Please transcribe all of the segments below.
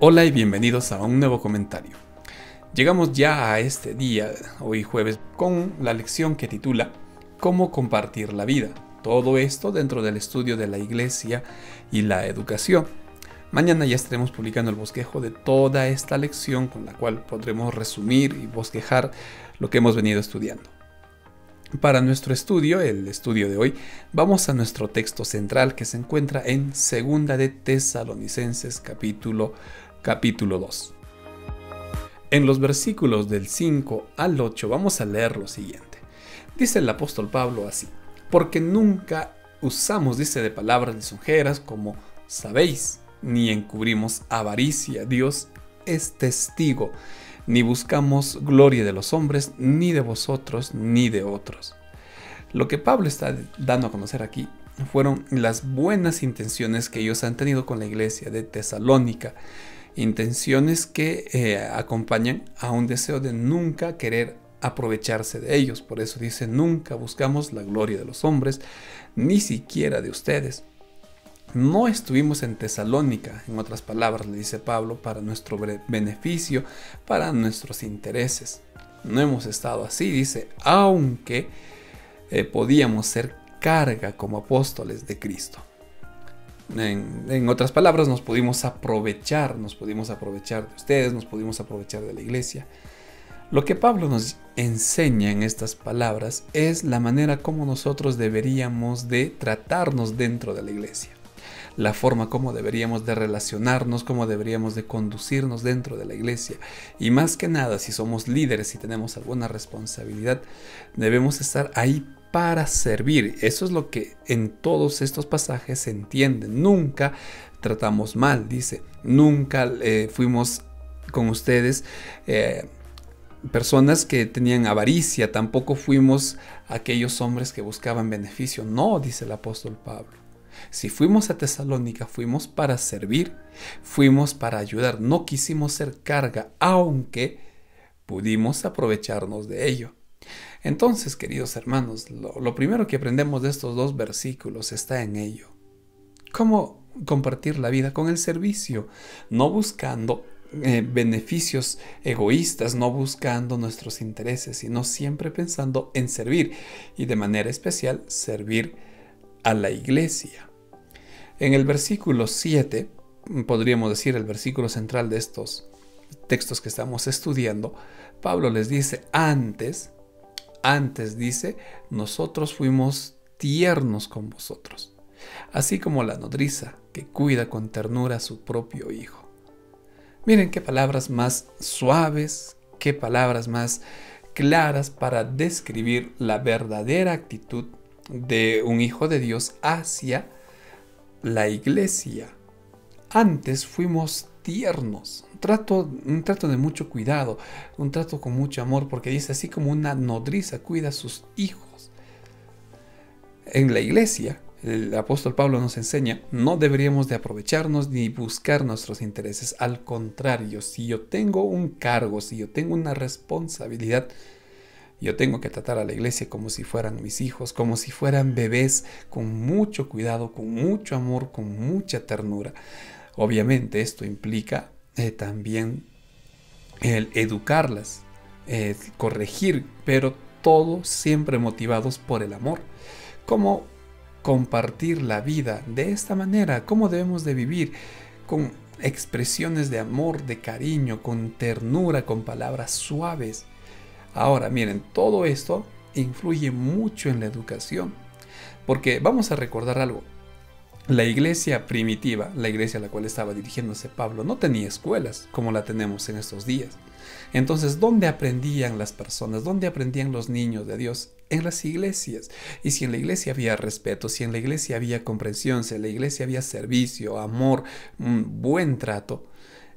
Hola y bienvenidos a un nuevo comentario. Llegamos ya a este día, hoy jueves, con la lección que titula ¿Cómo compartir la vida? Todo esto dentro del estudio de la iglesia y la educación. Mañana ya estaremos publicando el bosquejo de toda esta lección con la cual podremos resumir y bosquejar lo que hemos venido estudiando. Para nuestro estudio, el estudio de hoy, vamos a nuestro texto central que se encuentra en 2 de Tesalonicenses capítulo 2. En los versículos del 5 al 8 vamos a leer lo siguiente. Dice el apóstol Pablo así: porque nunca usamos, dice, de palabras lisonjeras como sabéis, ni encubrimos avaricia. Dios es testigo. Ni buscamos gloria de los hombres, ni de vosotros, ni de otros. Lo que Pablo está dando a conocer aquí fueron las buenas intenciones que ellos han tenido con la iglesia de Tesalónica. Intenciones que acompañan a un deseo de nunca querer aprovecharse de ellos. Por eso dice: nunca buscamos la gloria de los hombres, ni siquiera de ustedes. No estuvimos en Tesalónica, en otras palabras, le dice Pablo, para nuestro beneficio, para nuestros intereses. No hemos estado así, dice, aunque podíamos ser carga como apóstoles de Cristo. En otras palabras, nos pudimos aprovechar de ustedes, nos pudimos aprovechar de la iglesia. Lo que Pablo nos enseña en estas palabras es la manera como nosotros deberíamos de tratarnos dentro de la iglesia. La forma como deberíamos de relacionarnos, cómo deberíamos de conducirnos dentro de la iglesia. Y más que nada, si somos líderes y tenemos alguna responsabilidad, debemos estar ahí para servir. Eso es lo que en todos estos pasajes se entiende. Nunca tratamos mal, dice. Nunca fuimos con ustedes personas que tenían avaricia. Tampoco fuimos aquellos hombres que buscaban beneficio. No, dice el apóstol Pablo. Si fuimos a Tesalónica, fuimos para servir, fuimos para ayudar. No quisimos ser carga, aunque pudimos aprovecharnos de ello. Entonces, queridos hermanos, lo primero que aprendemos de estos dos versículos está en ello. ¿Cómo compartir la vida? Con el servicio, no buscando beneficios egoístas, no buscando nuestros intereses, sino siempre pensando en servir, y de manera especial servir a la iglesia. En el versículo 7, podríamos decir el versículo central de estos textos que estamos estudiando, Pablo les dice: antes dice, nosotros fuimos tiernos con vosotros, así como la nodriza que cuida con ternura a su propio hijo. Miren qué palabras más suaves, qué palabras más claras para describir la verdadera actitud de un hijo de Dios hacia la iglesia. Antes fuimos tiernos, un trato de mucho cuidado, un trato con mucho amor, porque dice: así como una nodriza cuida a sus hijos. En la iglesia, el apóstol Pablo nos enseña, no deberíamos de aprovecharnos ni buscar nuestros intereses. Al contrario, si yo tengo un cargo, si yo tengo una responsabilidad, yo tengo que tratar a la iglesia como si fueran mis hijos, como si fueran bebés, con mucho cuidado, con mucho amor, con mucha ternura. Obviamente esto implica también el educarlas, corregir, pero todo siempre motivados por el amor. ¿Cómo compartir la vida de esta manera? ¿Cómo debemos de vivir? Con expresiones de amor, de cariño, con ternura, con palabras suaves. Ahora, miren, todo esto influye mucho en la educación, porque vamos a recordar algo. La iglesia primitiva, la iglesia a la cual estaba dirigiéndose Pablo, no tenía escuelas como la tenemos en estos días. Entonces, ¿dónde aprendían las personas? ¿Dónde aprendían los niños de Dios? En las iglesias. Y si en la iglesia había respeto, si en la iglesia había comprensión, si en la iglesia había servicio, amor, un buen trato,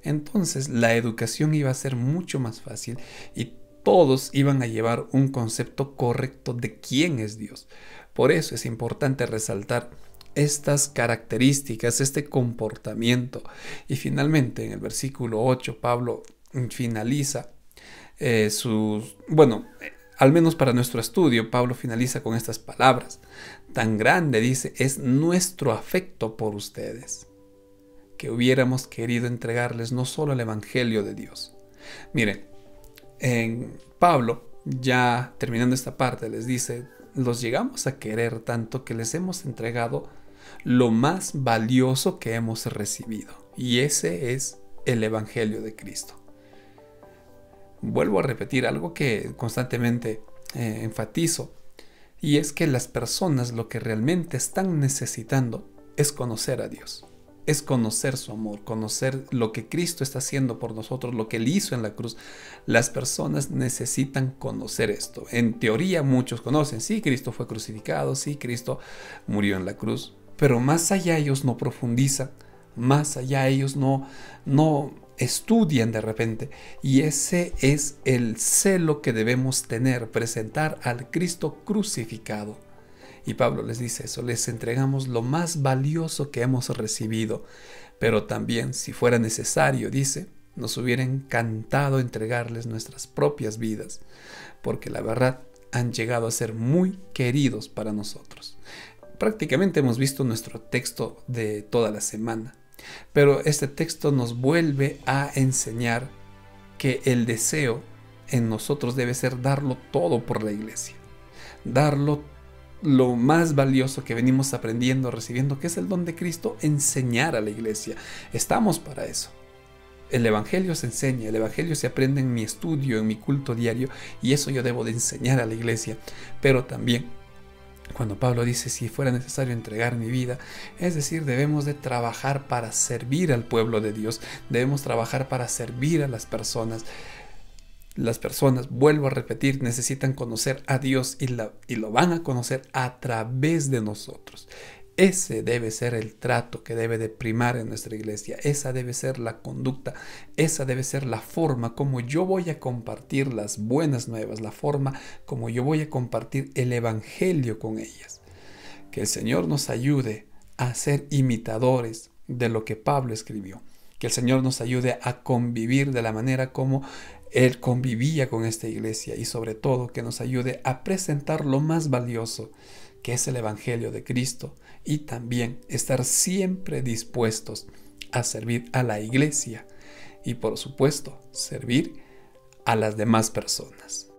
entonces la educación iba a ser mucho más fácil y todos iban a llevar un concepto correcto de quién es Dios. Por eso es importante resaltar estas características, este comportamiento. Y finalmente, en el versículo 8, Pablo finaliza al menos para nuestro estudio, Pablo finaliza con estas palabras. Tan grande, dice, es nuestro afecto por ustedes, que hubiéramos querido entregarles no solo el Evangelio de Dios. Miren, en Pablo, ya terminando esta parte, les dice: los llegamos a querer tanto que les hemos entregado lo más valioso que hemos recibido, y ese es el Evangelio de Cristo. Vuelvo a repetir algo que constantemente enfatizo, y es que las personas lo que realmente están necesitando es conocer a Dios, es conocer su amor, conocer lo que Cristo está haciendo por nosotros, lo que Él hizo en la cruz. Las personas necesitan conocer esto. En teoría muchos conocen, sí, Cristo fue crucificado, sí, Cristo murió en la cruz, pero más allá ellos no profundizan, más allá ellos no estudian de repente, y ese es el celo que debemos tener, presentar al Cristo crucificado. Y Pablo les dice eso: les entregamos lo más valioso que hemos recibido, pero también, si fuera necesario, dice, nos hubiera encantado entregarles nuestras propias vidas, porque la verdad han llegado a ser muy queridos para nosotros. Prácticamente hemos visto nuestro texto de toda la semana, pero este texto nos vuelve a enseñar que el deseo en nosotros debe ser darlo todo por la iglesia, darlo lo más valioso que venimos aprendiendo, recibiendo, que es el don de Cristo, enseñar a la iglesia. Estamos para eso. El Evangelio se enseña, el Evangelio se aprende en mi estudio, en mi culto diario, y eso yo debo de enseñar a la iglesia. Pero también, cuando Pablo dice: si fuera necesario entregar mi vida, es decir, debemos de trabajar para servir al pueblo de Dios, debemos trabajar para servir a las personas. Las personas, vuelvo a repetir, necesitan conocer a Dios y lo van a conocer a través de nosotros. Ese debe ser el trato que debe de primar en nuestra iglesia. Esa debe ser la conducta, esa debe ser la forma como yo voy a compartir las buenas nuevas, la forma como yo voy a compartir el Evangelio con ellas. Que el Señor nos ayude a ser imitadores de lo que Pablo escribió. Que el Señor nos ayude a convivir de la manera como Él convivía con esta iglesia, y sobre todo que nos ayude a presentar lo más valioso, que es el Evangelio de Cristo, y también estar siempre dispuestos a servir a la iglesia y, por supuesto, servir a las demás personas.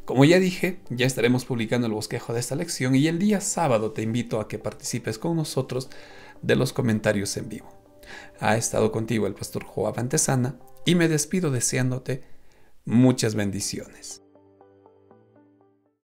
Como ya dije, ya estaremos publicando el bosquejo de esta lección, y el día sábado te invito a que participes con nosotros de los comentarios en vivo. Ha estado contigo el pastor Joab Antesana, y me despido deseándote muchas bendiciones.